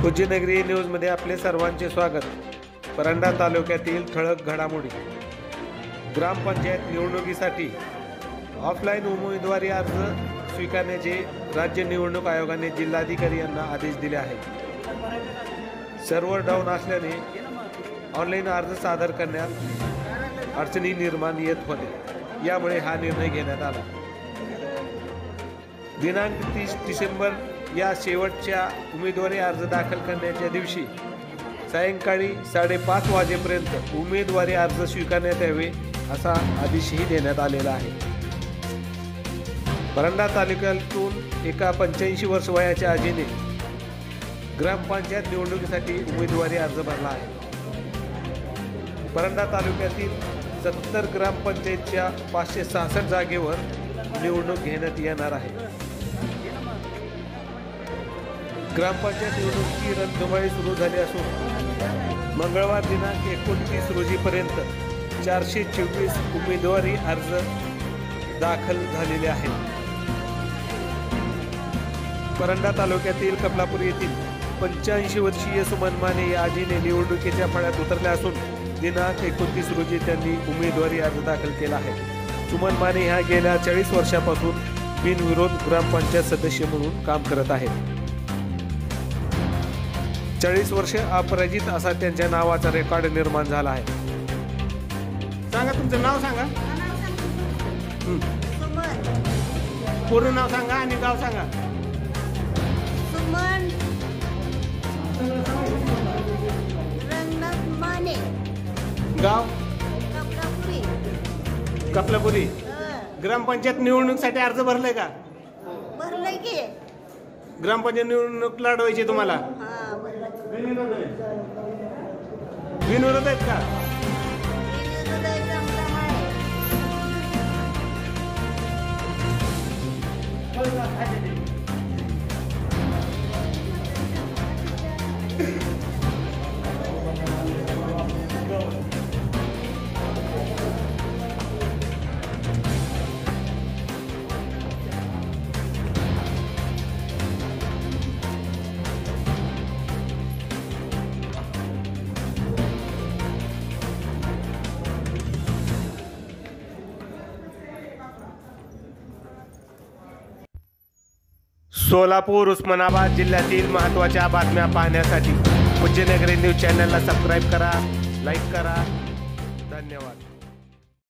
पूज्यनगरी न्यूजमध्ये आपले सर्वांचे स्वागत। परंडा तालुक्यातील ठळक घडामोडी। ग्रामपंचायत निवडणुकीसाठी ऑफलाईन उमेदवारी अर्ज स्वीकारण्याचे राज्य निवडणूक आयोगाने जिल्हाधिकारी यांना आदेश दिले आहेत। सर्व्हर डाऊन असल्याने ऑनलाईन अर्ज सादर करण्यात अडचणी निर्माण येत होते, यामुळे हा निर्णय घेण्यात आला। दिनांक 30 डिसेंबर या शेवटच्या उमेदवारी अर्ज दाखल करण्याच्या दिवशी सायंकाळी 5:30 वाजेपर्यंत उमेदवारी अर्ज स्वीकारण्यात यावे असा आदेशही देण्यात आलेला आहे। परंडा तालुक्यातून एका 85 वर्ष वयाच्या आजीने ग्रामपंचायत निवडणुकीसाठी उमेदवारी अर्ज भरला आहे। परंडा तालुक्यातील 70 ग्रामपंचायतच्या 566 जागेवर निवडणूक घेण्यात येणार आहे। ग्रामपंचायत निवडणुकीची रणधुमाळी सुरू झाली असून मंगळवार दिनांक 29 रोजीपर्यंत 424 उमेदवारी अर्ज दाखल झालेले आहेत। परंडा तालुक्यातील कमलापूर येथील 85 वर्षीय सुमन माने या आजीने निवडणुकीच्या फळ्यात उतरल्या असून दिनांक 29 रोजी त्यांनी उमेदवारी अर्ज दाखल केला आहे। सुमन माने ह्या गेल्या 40 वर्षापासून बिनविरोध ग्रामपंचायत सदस्य म्हणून काम करत आहेत। 40 वर्ष अपराजित असा त्यांच्या नावाचा रेकॉर्ड निर्माण झाला आहे। सांगा तुमचं नाव सांगा, पूर्ण नाव सांगा आणि गाव सांगा। सुमन रंगनाथ माने, गाव कपलापुरी। कपलापुरी। ग्रामपंचायत निवडणुकीसाठी अर्ज भरलाय का? भरलंय की। ग्रामपंचायत निवडणूक लढवायची तुम्हाला? हा, भरलंय। बिनविरोध आहेत का? सोलापूर उस्मानाबाद जिल्ह्यातील महत्त्वाच्या बातम्या पाहण्यासाठी पूज्यनगरी न्यूज चॅनलला सबस्क्राईब करा, लाईक करा। धन्यवाद।